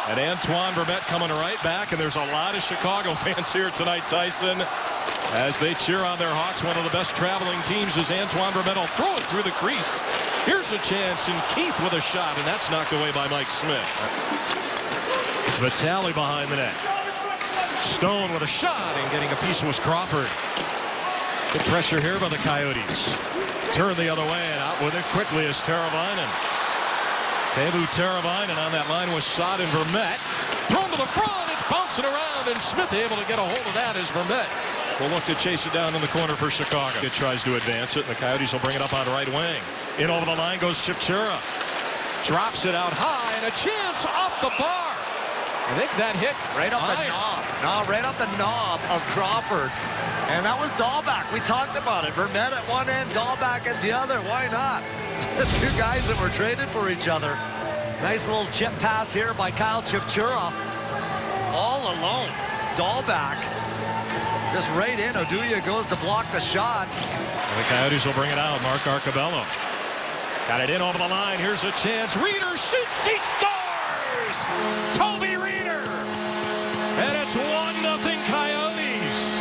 And Antoine Vermette coming right back, and there's a lot of Chicago fans here tonight, Tyson, as they cheer on their Hawks. One of the best traveling teams is Antoine Vermette. Will throw it through the crease. Here's a chance, and Keith with a shot, and that's knocked away by Mike Smith. Vitale behind the net. Stone with a shot, and getting a piece was Crawford. Good pressure here by the Coyotes. Turn the other way, and out with it quickly is Teravainen. Teuvo Teravainen on that line was Saad and Vermette. Thrown to the front, it's bouncing around, and Smith able to get a hold of that as Vermette will look to chase it down in the corner for Chicago. It tries to advance it, and the Coyotes will bring it up on right wing. In over the line goes Chipchura. Drops it out high, and a chance off the bar. I think that hit right off the knob. No, right off the knob of Crawford. And that was Dahlback. We talked about it. Vermette at one end, Dahlback at the other. Why not? The two guys that were traded for each other. Nice little chip pass here by Kyle Chipchura. All alone. Dahlback just right in. Oduya goes to block the shot. And the Coyotes will bring it out. Mark Arcobello. Got it in over the line. Here's a chance. Reeder shoots. He scores! Toby Reeder. And it's 1-0 Coyotes.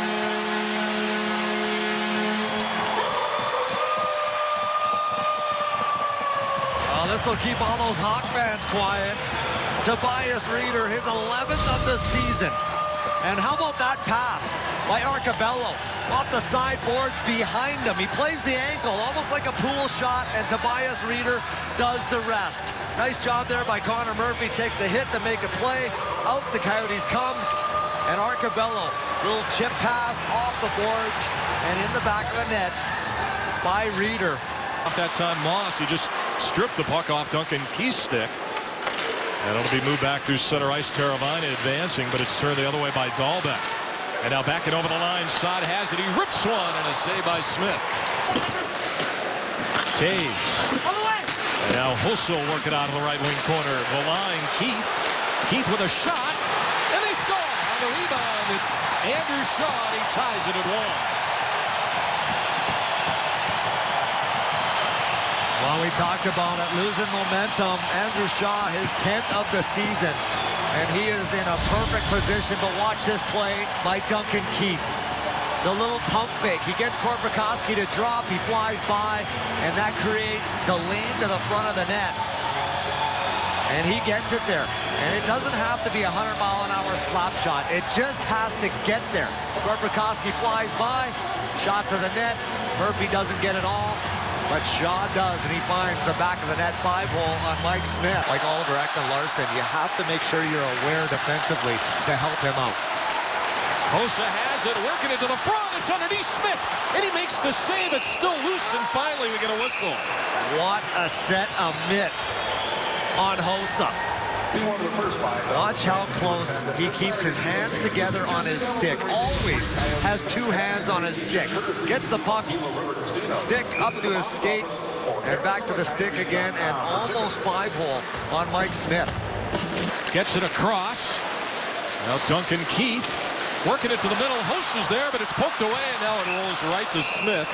Oh, this will keep all those Hawk fans quiet. Tobias Reeder, his 11th of the season. And how about that pass by Arcobello off the sideboards behind him? He plays the ankle, almost like a pool shot, and Tobias Reeder does the rest. Nice job there by Connor Murphy. Takes a hit to make a play. Out the Coyotes come. And Arcobello, little chip pass off the boards and in the back of the net by Reeder. Off that time, Moss, he just stripped the puck off Duncan Keith's stick. And it'll be moved back through center ice. Teravainen advancing, but it's turned the other way by Dahlback. And now back it over the line. Saad has it. He rips one, and a save by Smith. Taves. And now Hussel working out of the right wing corner. The line, Keith. Keith with a shot, and they score. On the rebound, it's Andrew Shaw, and he ties it at 1. Well, we talked about it, losing momentum. Andrew Shaw, his 10th of the season. And he is in a perfect position, but watch this play by Duncan Keith. The little pump fake. He gets Korpikoski to drop, he flies by, and that creates the lean to the front of the net. And he gets it there. And it doesn't have to be a 100-mile-an-hour slap shot. It just has to get there. Korpikoski flies by, shot to the net. Murphy doesn't get it all. But Shaw does, and he finds the back of the net 5-hole on Mike Smith. Like Oliver Ekman-Larsson, you have to make sure you're aware defensively to help him out. Hossa has it, working it to the front. It's underneath Smith, and he makes the save. It's still loose, and finally we get a whistle. What a set of mitts on Hossa. Watch how close he keeps his hands together on his stick. Always has two hands on his stick. Gets the puck, stick up to his skates, and back to the stick again, and almost 5-hole on Mike Smith. Gets it across. Now Duncan Keith working it to the middle. Host is there, but it's poked away, and now it rolls right to Smith.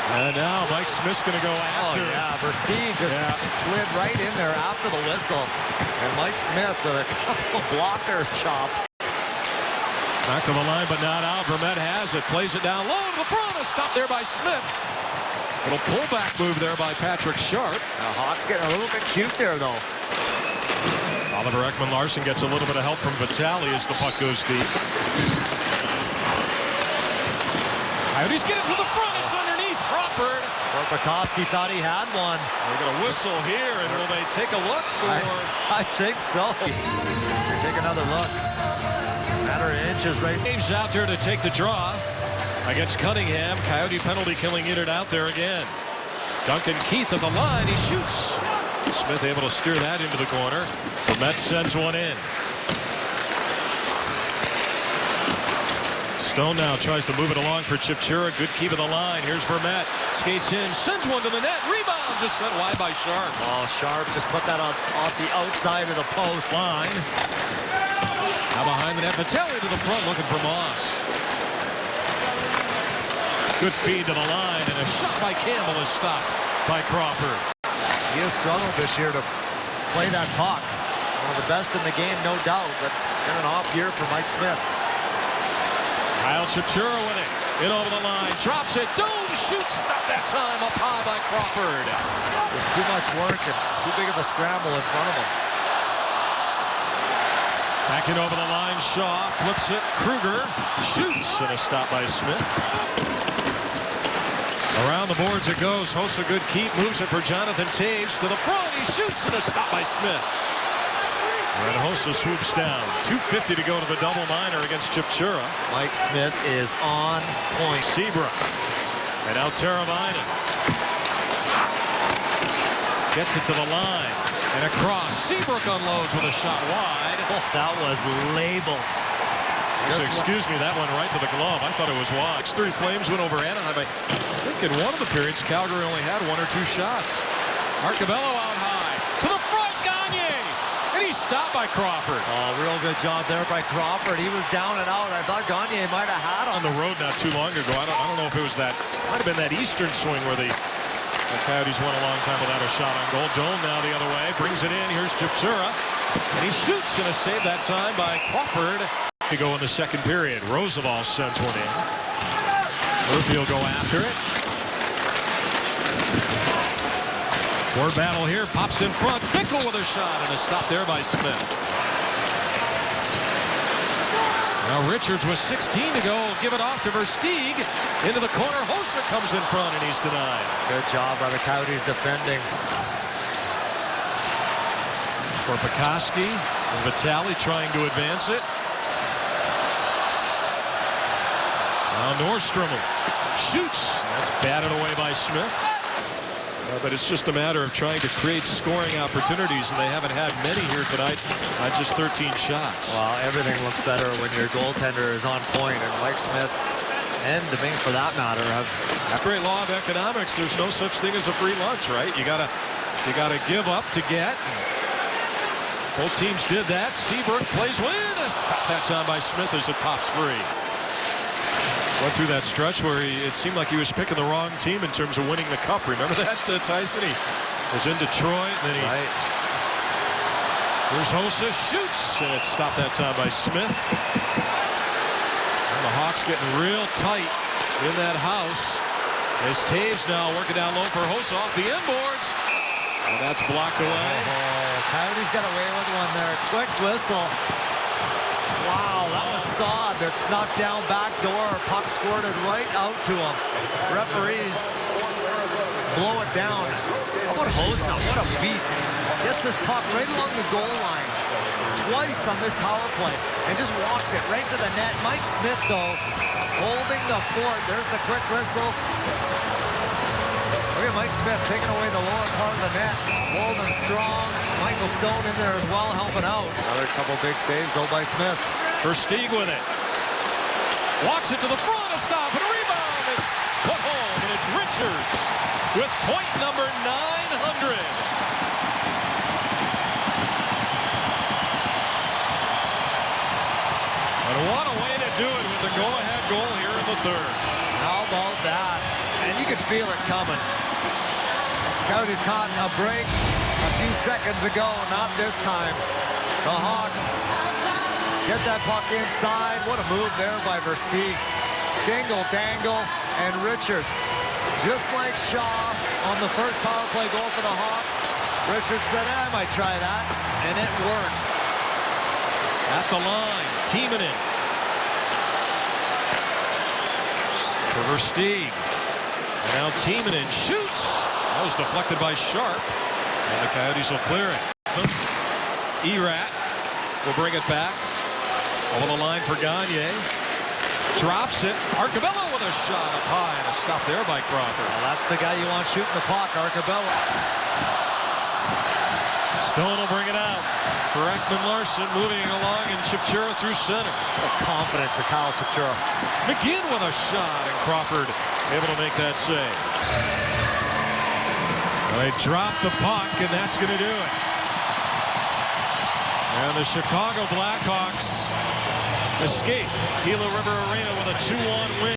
And now Mike Smith's going to go after. Oh, yeah, Versteeg just slid right in there after the whistle. And Mike Smith with a couple blocker chops. Back to the line, but not out. Vermette has it, plays it down low to the front. A stop there by Smith. Little pullback move there by Patrick Sharp. Now Hawks getting a little bit cute there, though. Oliver Ekman-Larsson gets a little bit of help from Vitale as the puck goes deep. Coyotes get it to the front. It's underneath Crawford. Korpikoski thought he had one. They're going to whistle here, and will they take a look? Or... I think so. Take another look. Matter of inches right. James out there to take the draw against Cunningham. Coyote penalty killing in and out there again. Duncan Keith at the line. He shoots. Smith able to steer that into the corner. Vermette sends one in. Stone now tries to move it along for Chipchura. Good keep of the line. Here's Vermette. Skates in, sends one to the net. Rebound just sent wide by Sharp. Oh, Sharp just put that off the outside of the post line. Now behind the net, Vitale to the front looking for Moss. Good feed to the line, and a shot by Campbell is stopped by Crawford. He has struggled this year to play that puck. One of the best in the game, no doubt, but it's been an off year for Mike Smith. Kyle Chipchura with it. In over the line. Drops it. Doan shoots. Stop that time. Up high by Crawford. There's too much work and too big of a scramble in front of him. Back in over the line. Shaw flips it. Kruger shoots. And a stop by Smith. Around the boards it goes. Hossa good keep. Moves it for Jonathan Toews to the front. He shoots and a stop by Smith. And Hossa swoops down. 2:50 to go to the double minor against Chipchura. Mike Smith is on point. Seabrook. And now Teravainen. Gets it to the line. And across. Seabrook unloads with a shot wide. Oh, that was labeled. Excuse me, that went right to the glove. I thought it was wide. 3 Flames went over Anaheim. I think in one of the periods, Calgary only had 1 or 2 shots. Arcabello out high. To the front, Gagne. And he's stopped by Crawford. Oh, real good job there by Crawford. He was down and out. I thought Gagne might have had him. On the road not too long ago. I don't know if it was that. Might have been that Eastern swing where the Coyotes went a long time without a shot on goal. Doan now the other way. Brings it in. Here's Chipchura. And he shoots and a save that time by Crawford. To go in the second period. Roosevelt sends one in. Murphy will go after it. Word battle here. Pops in front. Bickle with a shot and a stop there by Smith. Now Richards with 16 to go. Give it off to Versteeg. Into the corner. Hossa comes in front and he's denied. Good job by the Coyotes defending. For Pekoski and Vitale trying to advance it. Now Nordstrom shoots. That's batted away by Smith. But it's just a matter of trying to create scoring opportunities, and they haven't had many here tonight on just 13 shots. Well, everything looks better when your goaltender is on point, and Mike Smith and Domingue, for that matter, have That great law of economics. There's no such thing as a free lunch, right? You gotta give up to get. Both teams did that. Seabrook plays win. A stop that time by Smith as it pops free. Went through that stretch where it seemed like he was picking the wrong team in terms of winning the cup. Remember that, Tyson? He was in Detroit, and then he... right. Here's Hossa, shoots, and it's stopped that time by Smith. And the Hawks getting real tight in that house. As Toews now working down low for Hossa off the end boards. And that's blocked away. Oh, Coyotes got away with one there. Quick whistle. Wow, that was Saad that snuck down back door. Puck squirted right out to him. Referees blow it down. How about Hossa? What a beast. Gets this puck right along the goal line twice on this power play and just walks it right to the net. Mike Smith, though, holding the fort. There's the quick whistle. Look at Mike Smith taking away the lower part of the net. Holding strong. Michael Stone in there as well, helping out. Another couple big saves, though, by Smith. Versteeg with it. Walks it to the front, a stop, and a rebound. It's put home, and it's Richards with point number 900. And what a way to do it with the go-ahead goal here in the third. How about that? And you could feel it coming. Coyotes caught a break a few seconds ago, not this time. The Hawks get that puck inside. What a move there by Versteeg. Dingle, Dangle, and Richards. Just like Shaw on the first power play goal for the Hawks. Richards said, I might try that, and it works. At the line, Timonen. For Versteeg. Now Timonen shoots. That was deflected by Sharp. And the Coyotes will clear it. Erat will bring it back. Over the line for Gagne. Drops it. Arcabello with a shot up high and a stop there by Crawford. Well, that's the guy you want shooting the puck, Arcabello. Stone will bring it out for Ekman-Larsson, moving along, and Chipchura through center. The confidence of Kyle Chipchura. McGinn with a shot, and Crawford able to make that save. They drop the puck, and that's going to do it. And the Chicago Blackhawks escape Gila River Arena with a 2-1 win.